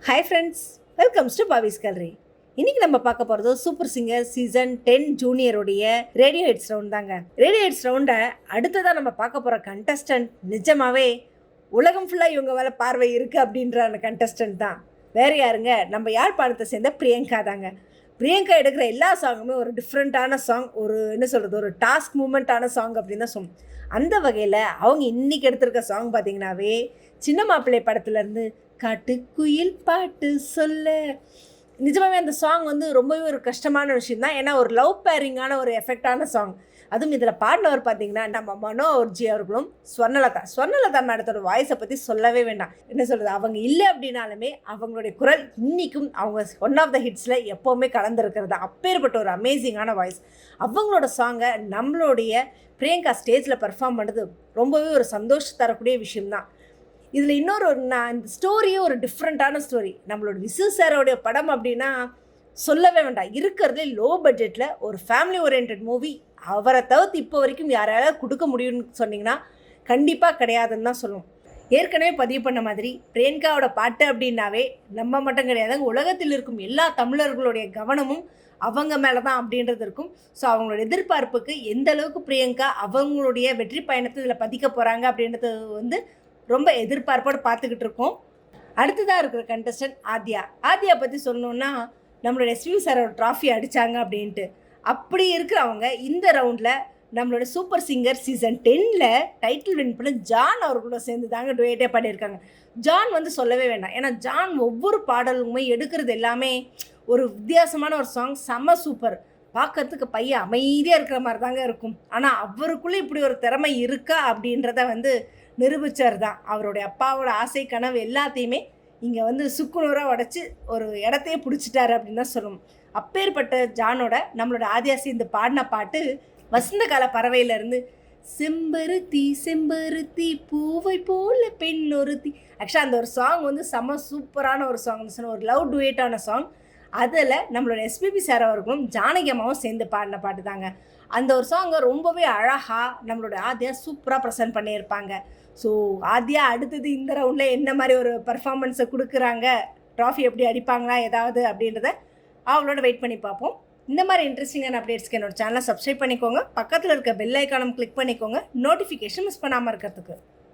Hi friends, welcomes to Pavis gallery. இன்றைக்கி நம்ம பார்க்க போகிறது சூப்பர் சிங்கர் சீசன் 10 ஜூனியருடைய ரேடியோ ஹிட்ஸ் ரவுண்ட் தாங்க. ரேடியோ ஹிட்ஸ் ரவுண்டை அடுத்ததாக நம்ம பார்க்க போகிற கண்டஸ்டன்ட் நிஜமாகவே உலகம் ஃபுல்லாக இவங்க மேலே பார்வை இருக்குது அப்படின்ற அந்த கண்டஸ்டன்ட் தான். வேறு யாருங்க, நம்ம யாழ்ப்பாணத்தை சேர்ந்த பிரியங்கா தாங்க. பிரியங்கா எடுக்கிற எல்லா சாங்குமே ஒரு டிஃப்ரெண்ட்டான சாங், ஒரு என்ன சொல்கிறது, ஒரு டாஸ்க் மூமெண்ட்டான சாங் அப்படின்னு தான் சொல்லணும். அந்த வகையில் அவங்க இன்றைக்கி எடுத்திருக்க சாங் பார்த்திங்கனாவே சின்ன மாப்பிள்ளை படத்துலேருந்து காட்டுக்குயில் பாட்டு சொல்ல. நிஜமாகவே அந்த சாங் வந்து ரொம்பவே ஒரு கஷ்டமான விஷயம் தான். ஏன்னா ஒரு லவ் பேரிங்கான ஒரு எஃபெக்டான சாங். அதுவும் இதில் பாடினவர் பார்த்திங்கன்னா நம்ம மனோ அர்ஜி அவர்களும் ஸ்வர்ணலதா மேடத்தோட வாய்ஸை பற்றி சொல்லவே வேண்டாம். என்ன சொல்கிறது, அவங்க இல்லை அப்படின்னாலுமே அவங்களுடைய குரல் இன்றைக்கும் அவங்க ஒன் ஆஃப் த ஹிட்ஸில் எப்போவுமே கலந்துருக்கிறது. அப்பேற்பட்ட ஒரு அமேசிங்கான வாய்ஸ். அவங்களோட சாங்கை நம்மளுடைய பிரியங்கா ஸ்டேஜில் பெர்ஃபார்ம் பண்ணுறது ரொம்பவே ஒரு சந்தோஷம் தரக்கூடிய விஷயம்தான். இதில் இன்னொரு இந்த ஸ்டோரியே ஒரு டிஃப்ரெண்ட்டான ஸ்டோரி. நம்மளோட விசு சாரோடைய படம் அப்படின்னா சொல்லவே வேண்டாம். இருக்கிறதுலே லோ பட்ஜெட்டில் ஒரு ஃபேமிலி ஓரியன்ட் மூவி அவரை தவிர்த்து இப்போ வரைக்கும் யாராவது கொடுக்க முடியும்னு சொன்னிங்கன்னா கண்டிப்பாக கிடையாதுன்னு தான் சொல்லணும். ஏற்கனவே பதிவு பண்ண மாதிரி பிரியங்காவோட பாட்டு அப்படின்னாவே நம்ம மட்டும் கிடையாதுங்க, உலகத்தில் இருக்கும் எல்லா தமிழர்களுடைய கவனமும் அவங்க மேலே தான் அப்படின்றது இருக்கும். ஸோ அவங்களோட எதிர்பார்ப்புக்கு எந்த அளவுக்கு பிரியங்கா அவங்களுடைய வெற்றி பயணத்தை இதில் பதிக்க போகிறாங்க அப்படின்றது வந்து ரொம்ப எதிர்பார்ப்போடு பார்த்துக்கிட்டு இருக்கோம். அடுத்ததாக இருக்கிற கண்டஸ்டன்ட் ஆத்யா பற்றி சொல்லணுன்னா நம்மளோட எஸ்வி சாரோட ட்ராஃபி அடித்தாங்க அப்படின்ட்டு. அப்படி இருக்கிறவங்க இந்த ரவுண்டில் நம்மளோட super singer season 10 title win பண்ண ஜான் அவர்களோட சேர்ந்து தாங்க டுவேட்டே பாடியிருக்காங்க. ஜான் வந்து சொல்லவே வேண்டாம். ஏன்னா ஜான் ஒவ்வொரு பாடலுமே எடுக்கிறது எல்லாமே ஒரு வித்தியாசமான ஒரு சாங், செம்ம சூப்பர். பார்க்கறதுக்கு பையன் அமைதியாக இருக்கிற மாதிரி தாங்க இருக்கும். ஆனால் அவருக்குள்ளே இப்படி ஒரு திறமை இருக்கா அப்படின்றத வந்து நிரூபித்தார் தான். அவருடைய அப்பாவோட ஆசை கனவு எல்லாத்தையுமே இங்கே வந்து சுக்குநூறாக உடச்சி ஒரு இடத்தையே பிடிச்சிட்டாரு அப்படின்னு தான் சொல்லணும். அப்பேற்பட்ட ஜானோட நம்மளோட ஆதியாசி இந்த பாடின பாட்டு வசந்த கால பறவையிலேருந்து செம்பருத்தி செம்பருத்தி பூவை போல பெண் ஒருத்தி. ஆக்சுவலாக அந்த ஒரு சாங் வந்து செம்ம சூப்பரான ஒரு சாங், ஒரு லவ் டுவேட்டான சாங். அதில் நம்மளோட எஸ்பிபி சார் அவர்களும் ஜானகி அம்மாவும் சேர்ந்து பாடின பாட்டு தாங்க. அந்த ஒரு சாங்கை ரொம்பவே அழகாக நம்மளோட ஆத்யா சூப்பராக ப்ரெசென்ட் பண்ணியிருப்பாங்க. ஸோ ஆத்யா அடுத்தது இந்த ரவுண்டில் என்ன மாதிரி ஒரு பர்ஃபார்மன்ஸை கொடுக்குறாங்க, ட்ராஃபி எப்படி அடிப்பாங்களா ஏதாவது அப்படின்றத அவங்களோட வெயிட் பண்ணி பார்ப்போம். இந்த மாதிரி இன்ட்ரெஸ்டிங்கான அப்டேட்ஸ்க்கு என்னோட சேனலை சப்ஸ்கிரைப் பண்ணிக்கோங்க. பக்கத்தில் இருக்க பெல் ஐக்கானும் கிளிக் பண்ணிக்கோங்க, நோட்டிஃபிகேஷன் மிஸ் பண்ணாமல் இருக்கிறதுக்கு.